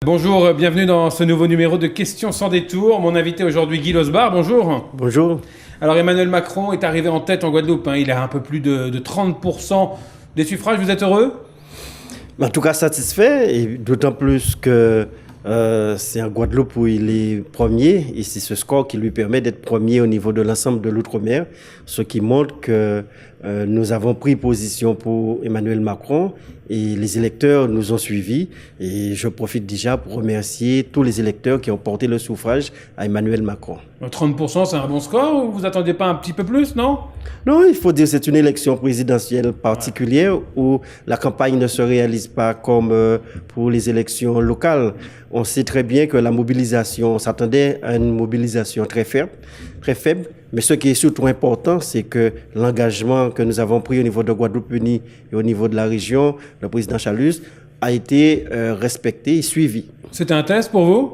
Bonjour, bienvenue dans ce nouveau numéro de Questions sans détour. Mon invité aujourd'hui, Guy Losbar, bonjour. Bonjour. Alors Emmanuel Macron est arrivé en tête en Guadeloupe, il a un peu plus de 30% des suffrages, vous êtes heureux ? En tout cas satisfait, et d'autant plus que c'est en Guadeloupe où il est premier, et c'est ce score qui lui permet d'être premier au niveau de l'ensemble de l'outre-mer, ce qui montre que nous avons pris position pour Emmanuel Macron et les électeurs nous ont suivis. Et je profite déjà pour remercier tous les électeurs qui ont porté le suffrage à Emmanuel Macron. 30%, c'est un bon score ou vous attendiez pas un petit peu plus, non ? Non, il faut dire que c'est une élection présidentielle particulière où la campagne ne se réalise pas comme pour les élections locales. On sait très bien que la mobilisation, on s'attendait à une mobilisation très faible. Mais ce qui est surtout important, c'est que l'engagement que nous avons pris au niveau de Guadeloupe Unie et au niveau de la région, le président Chalus, a été respecté et suivi. C'était un test pour vous ?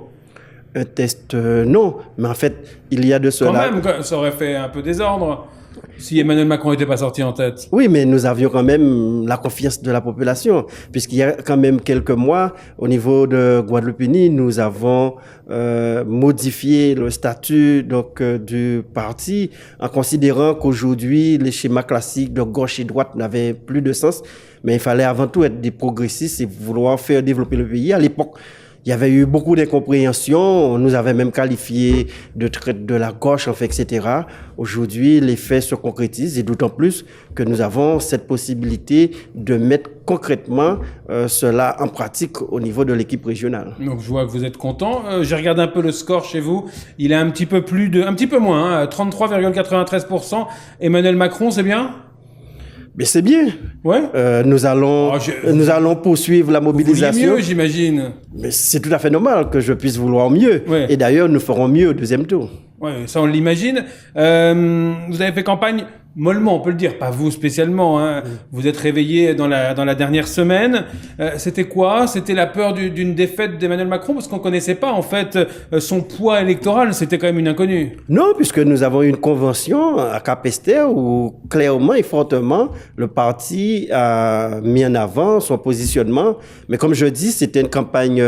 Un test, non. Mais en fait, il y a de cela... Quand même, ça aurait fait un peu désordre si Emmanuel Macron n'était pas sorti en tête. Oui, mais nous avions quand même la confiance de la population, puisqu'il y a quand même quelques mois, au niveau de Guadeloupe Unie, nous avons modifié le statut du parti en considérant qu'aujourd'hui, les schémas classiques de gauche et droite n'avaient plus de sens, mais il fallait avant tout être des progressistes et vouloir faire développer le pays. À l'époque, il y avait eu beaucoup d'incompréhension, on nous avait même qualifié de traite de la gauche, en fait, etc. Aujourd'hui, les faits se concrétisent et d'autant plus que nous avons cette possibilité de mettre concrètement cela en pratique au niveau de l'équipe régionale. Donc je vois que vous êtes content. J'ai regardé un peu le score chez vous. Il est un petit peu moins, 33,93%. Emmanuel Macron, c'est bien ? Mais c'est bien. Ouais. Nous allons poursuivre la mobilisation. Vous vouliez mieux, j'imagine. Mais c'est tout à fait normal que je puisse vouloir mieux. Ouais. Et d'ailleurs, nous ferons mieux au deuxième tour. Ouais, ça on l'imagine. Vous avez fait campagne mollement, on peut le dire, pas vous spécialement. Vous êtes réveillé dans la dernière semaine. C'était quoi ? C'était la peur d'une défaite d'Emmanuel Macron, parce qu'on connaissait pas en fait son poids électoral. C'était quand même une inconnue. Non, puisque nous avons eu une convention à Cap-Esther où clairement et fortement le parti a mis en avant son positionnement. Mais comme je dis, c'était une campagne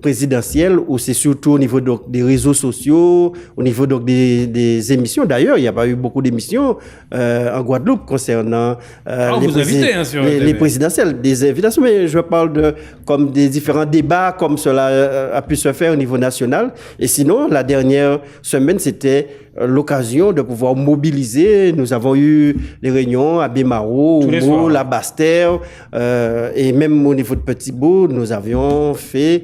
présidentielle où c'est surtout au niveau des réseaux sociaux, au niveau des émissions. D'ailleurs, il n'y a pas eu beaucoup d'émissions en Guadeloupe concernant les présidentielles, des invitations. Mais je parle comme des différents débats comme cela a pu se faire au niveau national. Et sinon, la dernière semaine, c'était l'occasion de pouvoir mobiliser. Nous avons eu des réunions à Bémaro, Oumo, La Basse-Terre, et même au niveau de Petit-Bourg, nous avions fait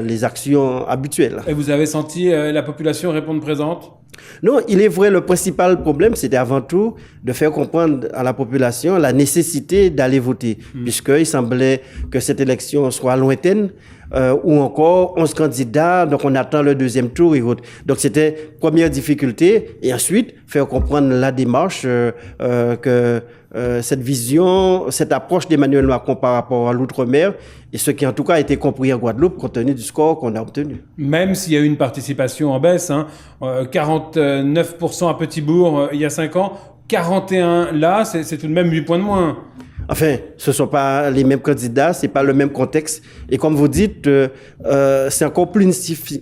les actions habituelles. Et vous avez senti la population répondre présente ? Non, il est vrai, le principal problème, c'était avant tout de faire comprendre à la population la nécessité d'aller voter, puisqu'il semblait que cette élection soit lointaine, ou encore 11 candidats, donc on attend le deuxième tour et autres. Donc c'était première difficulté, et ensuite faire comprendre la démarche que cette vision, cette approche d'Emmanuel Macron par rapport à l'outre-mer, et ce qui en tout cas a été compris en Guadeloupe compte tenu du score qu'on a obtenu. Même s'il y a eu une participation en baisse, 49% à Petit-Bourg il y a 5 ans, 41 là, c'est tout de même 8 points de moins. Enfin, ce ne sont pas les mêmes candidats, ce n'est pas le même contexte. Et comme vous dites, c'est encore plus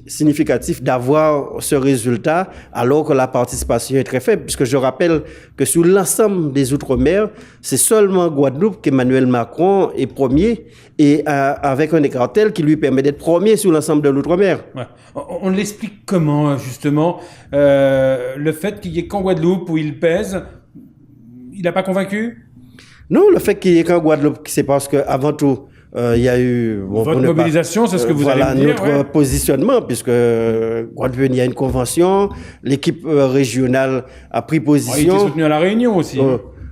significatif d'avoir ce résultat alors que la participation est très faible. Puisque je rappelle que sur l'ensemble des Outre-mer, c'est seulement Guadeloupe qu'Emmanuel Macron est premier et avec un écart tel qui lui permet d'être premier sur l'ensemble de l'Outre-mer. Ouais. On l'explique comment, justement, le fait qu'il y ait qu'en Guadeloupe où il pèse, il n'a pas convaincu ? Non, le fait qu'il y ait qu'en Guadeloupe, c'est parce qu'avant tout, il y a eu... Votre mobilisation, c'est ce que vous allez me dire, notre positionnement, puisque Guadeloupe, il y a une convention, l'équipe régionale a pris position. Il était soutenu à La Réunion aussi.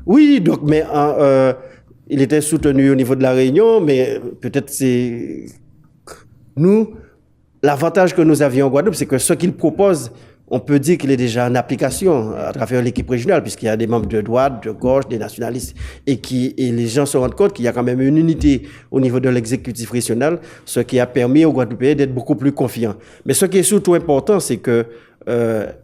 Oui, donc, mais il était soutenu au niveau de La Réunion, mais peut-être c'est... Nous, l'avantage que nous avions en Guadeloupe, c'est que ce qu'il propose, on peut dire qu'il est déjà en application à travers l'équipe régionale, puisqu'il y a des membres de droite, de gauche, des nationalistes, et les gens se rendent compte qu'il y a quand même une unité au niveau de l'exécutif régional, ce qui a permis aux Guadeloupéens d'être beaucoup plus confiants. Mais ce qui est surtout important, c'est que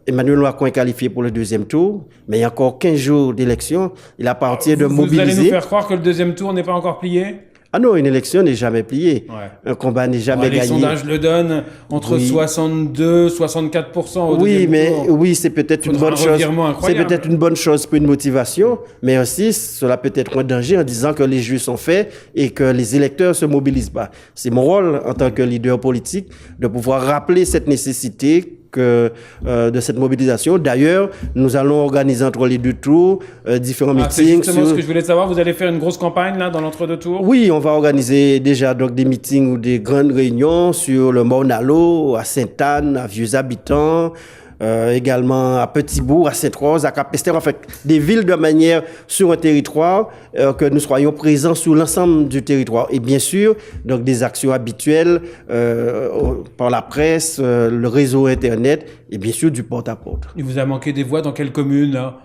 Emmanuel Macron est qualifié pour le deuxième tour, mais il y a encore 15 jours d'élection. Il appartient de mobiliser... Vous allez nous faire croire que le deuxième tour n'est pas encore plié ? Ah non, une élection n'est jamais pliée. Ouais. Un combat n'est jamais Les gagné. sondages le donnent entre 62 64% au Oui, deuxième mais tour. oui, c'est peut-être une Faudra bonne un chose. revirement C'est incroyable. peut-être une bonne chose pour une motivation, mais aussi cela peut être un danger en disant que les jeux sont faits et que les électeurs se mobilisent pas. C'est mon rôle en tant que leader politique de pouvoir rappeler cette nécessité de cette mobilisation. D'ailleurs, nous allons organiser entre les deux tours différents C'est meetings. justement ce que je voulais savoir. Vous allez faire une grosse campagne là dans l'entre-deux tours? Oui, on va organiser déjà donc des meetings ou des grandes réunions sur le Morne-à-l'Eau, à Sainte-Anne, à Vieux-Habitants, également à Petit-Bourg, à Sainte-Rose, à Cap-Pester, en fait, des villes de manière sur un territoire, que nous soyons présents sur l'ensemble du territoire. Et bien sûr, donc des actions habituelles par la presse, le réseau Internet et bien sûr du porte-à-porte. Il vous a manqué des voix dans quelle commune là?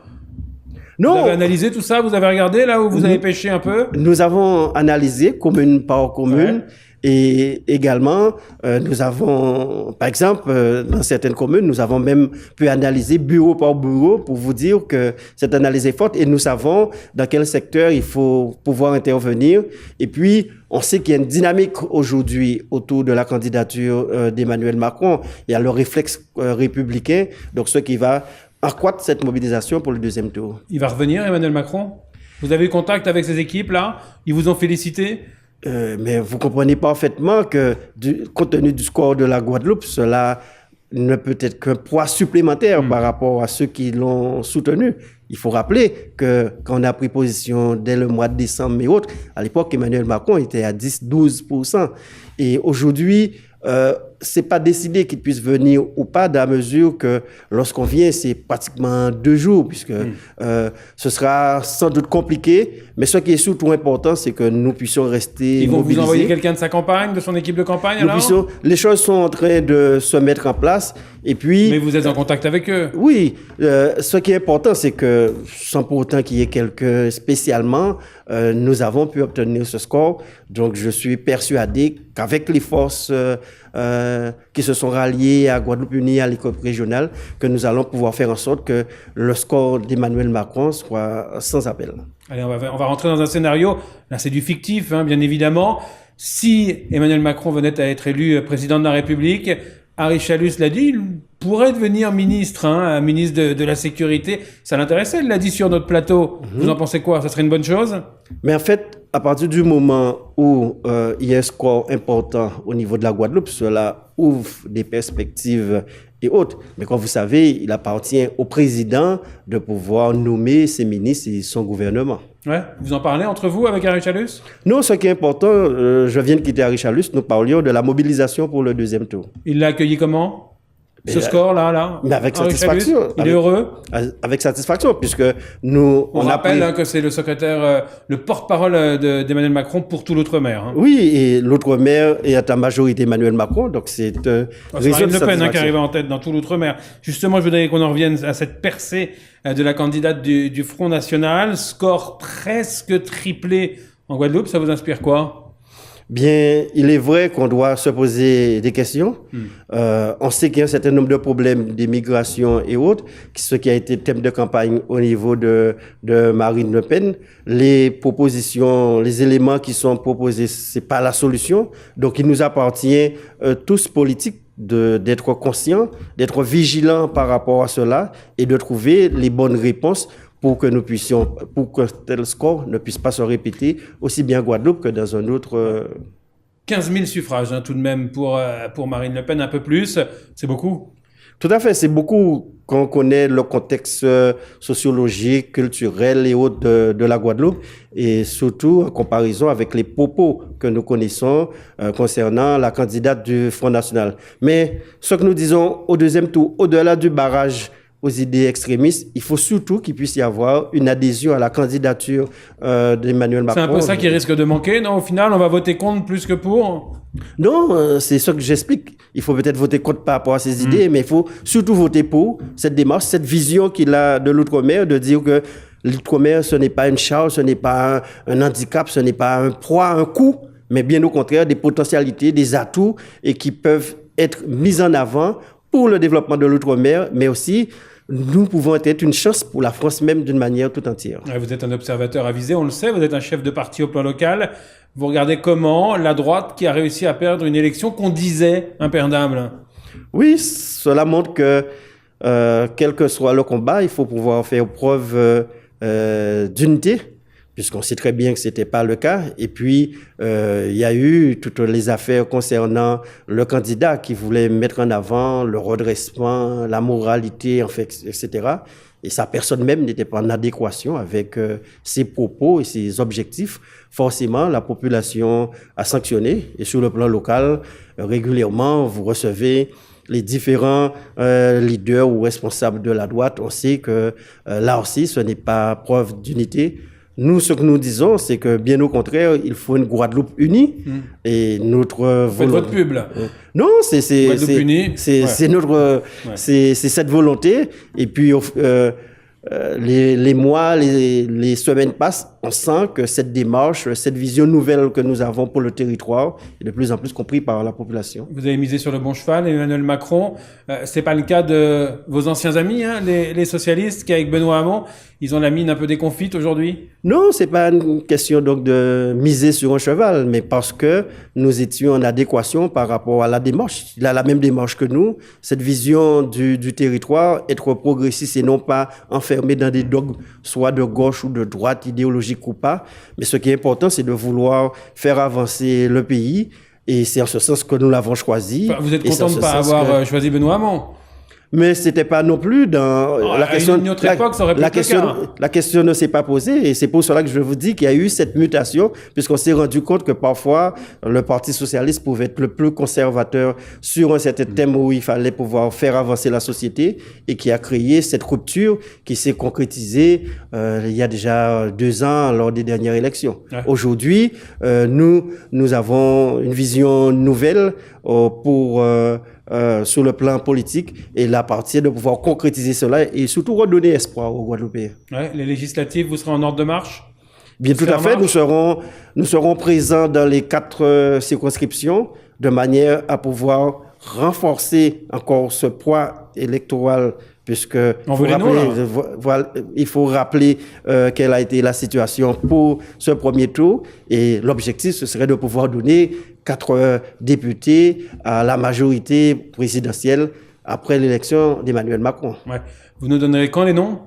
Non. Vous avez analysé tout ça? Vous avez regardé là où vous avez pêché un peu? Nous avons analysé commune par commune. Ouais. Et également, nous avons, par exemple, dans certaines communes, nous avons même pu analyser bureau par bureau pour vous dire que cette analyse est forte et nous savons dans quel secteur il faut pouvoir intervenir. Et puis, on sait qu'il y a une dynamique aujourd'hui autour de la candidature d'Emmanuel Macron. Il y a le réflexe républicain, donc ce qui va accroître cette mobilisation pour le deuxième tour. Il va revenir, Emmanuel Macron? Vous avez eu contact avec ces équipes là? Ils vous ont félicité? Mais vous comprenez parfaitement que, compte tenu du score de la Guadeloupe, cela ne peut être qu'un poids supplémentaire par rapport à ceux qui l'ont soutenu. Il faut rappeler que quand on a pris position dès le mois de décembre et autres, à l'époque, Emmanuel Macron était à 10-12%. Et aujourd'hui, c'est pas décidé qu'il puisse venir ou pas, dans la mesure que lorsqu'on vient, c'est pratiquement 2 jours, puisque ce sera sans doute compliqué. Mais ce qui est surtout important, c'est que nous puissions rester Ils vont mobilisés. vous envoyer quelqu'un de sa campagne, de son équipe de campagne alors? Les choses sont en train de se mettre en place. Et puis, Mais vous êtes en contact avec eux? oui, ce qui est important, c'est que, sans pour autant qu'il y ait quelqu'un spécialement, nous avons pu obtenir ce score. Donc, je suis persuadé qu'avec les forces qui se sont ralliées à Guadeloupe Unie, à l'école régionale, que nous allons pouvoir faire en sorte que le score d'Emmanuel Macron soit sans appel. Allez, on va rentrer dans un scénario. Là, c'est du fictif, hein, bien évidemment. Si Emmanuel Macron venait à être élu président de la République, Harry Chalus l'a dit, il pourrait devenir ministre, hein, ministre de la Sécurité. Ça l'intéressait, il l'a dit sur notre plateau. Vous en pensez quoi? Ça serait une bonne chose? Mais en fait, à partir du moment où il y a un score important au niveau de la Guadeloupe, cela ouvre des perspectives et autres. Mais comme vous savez, il appartient au président de pouvoir nommer ses ministres et son gouvernement. Ouais. Vous en parlez entre vous avec Harry Chalus? Non, ce qui est important, je viens de quitter Harry Chalus, nous parlions de la mobilisation pour le deuxième tour. Il l'a accueilli comment? Ce score-là? Mais avec Harry satisfaction. Chalus, il est heureux? Avec satisfaction, puisque nous... On rappelle que c'est le secrétaire, le porte-parole d'Emmanuel Macron pour tout l'outre-mer. Hein. Oui, et l'outre-mer est en majorité Emmanuel Macron, donc c'est Marine Le Pen qui arrive en tête dans tout l'outre-mer. Justement, je voudrais qu'on en revienne à cette percée de la candidate du Front National. Score presque triplé en Guadeloupe, ça vous inspire quoi? Bien, il est vrai qu'on doit se poser des questions. On sait qu'il y a un certain nombre de problèmes d'immigration et autres, ce qui a été thème de campagne au niveau de Marine Le Pen. Les propositions, les éléments qui sont proposés, c'est pas la solution. Donc, il nous appartient, tous politiques, d'être conscients, d'être vigilants par rapport à cela et de trouver les bonnes réponses pour que nous puissions, pour que tel score ne puisse pas se répéter aussi bien en Guadeloupe que dans un autre... 15 000 suffrages, hein, tout de même, pour Marine Le Pen, un peu plus. C'est beaucoup. Tout à fait, c'est beaucoup quand on connaît le contexte sociologique, culturel et autres de la Guadeloupe, et surtout en comparaison avec les propos que nous connaissons concernant la candidate du Front National. Mais ce que nous disons au deuxième tour, au-delà du barrage aux idées extrémistes, il faut surtout qu'il puisse y avoir une adhésion à la candidature d'Emmanuel Macron. C'est un peu ça qui risque de manquer, non? Au final, on va voter contre plus que pour? Non, c'est ce que j'explique. Il faut peut-être voter contre par rapport à ces idées, mais il faut surtout voter pour cette démarche, cette vision qu'il a de l'outre-mer, de dire que l'outre-mer, ce n'est pas une charge, ce n'est pas un handicap, ce n'est pas un poids, un coût, mais bien au contraire, des potentialités, des atouts, et qui peuvent être mis en avant pour le développement de l'outre-mer, mais aussi nous pouvons être une chance pour la France même d'une manière tout entière. Vous êtes un observateur avisé, on le sait, vous êtes un chef de parti au plan local. Vous regardez comment la droite qui a réussi à perdre une élection qu'on disait imperdable. Oui, cela montre que quel que soit le combat, il faut pouvoir faire preuve d'unité, puisqu'on sait très bien que c'était pas le cas. Et puis, il y a eu toutes les affaires concernant le candidat qui voulait mettre en avant le redressement, la moralité, en fait, etc. Et sa personne même n'était pas en adéquation avec ses propos et ses objectifs. Forcément, la population a sanctionné. Et sur le plan local, régulièrement, vous recevez les différents leaders ou responsables de la droite. On sait que là aussi, ce n'est pas preuve d'unité. Nous, ce que nous disons, c'est que bien au contraire, il faut une Guadeloupe unie. Et notre Faites votre pub, là. Non, c'est notre, c'est cette volonté. Et puis, les mois, les semaines passent, on sent que cette démarche, cette vision nouvelle que nous avons pour le territoire est de plus en plus comprise par la population. Vous avez misé sur le bon cheval, Emmanuel Macron. C'est pas le cas de vos anciens amis, hein, les socialistes, qui avec Benoît Hamon, ils ont la mine un peu déconfite aujourd'hui? Non, c'est pas une question donc de miser sur un cheval, mais parce que nous étions en adéquation par rapport à la démarche. Il a la même démarche que nous, cette vision du territoire, être progressiste et non pas enfermé dans des dogmes, soit de gauche ou de droite, idéologique ou pas. Mais ce qui est important, c'est de vouloir faire avancer le pays. Et c'est en ce sens que nous l'avons choisi. Vous êtes content de ne pas avoir choisi Benoît Hamon? Mais c'était pas non plus dans la question. À une autre époque, ça aurait pu être le cas. La question ne s'est pas posée et c'est pour cela que je vous dis qu'il y a eu cette mutation puisqu'on s'est rendu compte que parfois le Parti socialiste pouvait être le plus conservateur sur un certain thème où il fallait pouvoir faire avancer la société et qui a créé cette rupture qui s'est concrétisée il y a déjà 2 ans lors des dernières élections. Ouais. Aujourd'hui, nous avons une vision nouvelle pour sur le plan politique et la partie de pouvoir concrétiser cela et surtout redonner espoir aux Guadeloupéens. Ouais, les législatives, vous serez en ordre de marche? Bien, tout à fait. Nous serons présents dans les 4 circonscriptions de manière à pouvoir renforcer encore ce poids électoral puisque il faut rappeler quelle a été la situation pour ce premier tour et l'objectif ce serait de pouvoir donner 4 députés à la majorité présidentielle après l'élection d'Emmanuel Macron. Ouais. Vous nous donnerez quand les noms?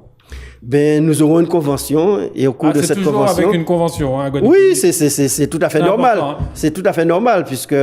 Ben, nous aurons une convention et au cours de cette convention... C'est toujours avec une convention, hein, Guadeloupe. Oui, c'est tout à fait normal. Hein. C'est tout à fait normal puisque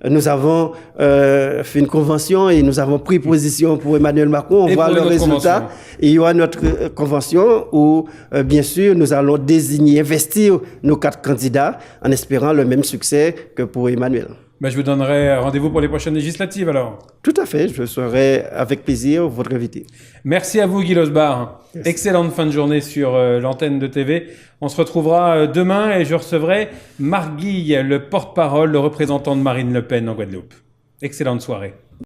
nous avons fait une convention et nous avons pris position pour Emmanuel Macron. On voit le résultat. Et il y aura notre convention où, bien sûr, nous allons désigner, investir nos 4 candidats en espérant le même succès que pour Emmanuel. Ben, je vous donnerai rendez-vous pour les prochaines législatives alors. Tout à fait, je serai avec plaisir votre invité. Merci à vous Guy Losbar. Yes. Excellente fin de journée sur l'antenne de TV. On se retrouvera demain et je recevrai Marc Guille, le porte-parole, le représentant de Marine Le Pen en Guadeloupe. Excellente soirée.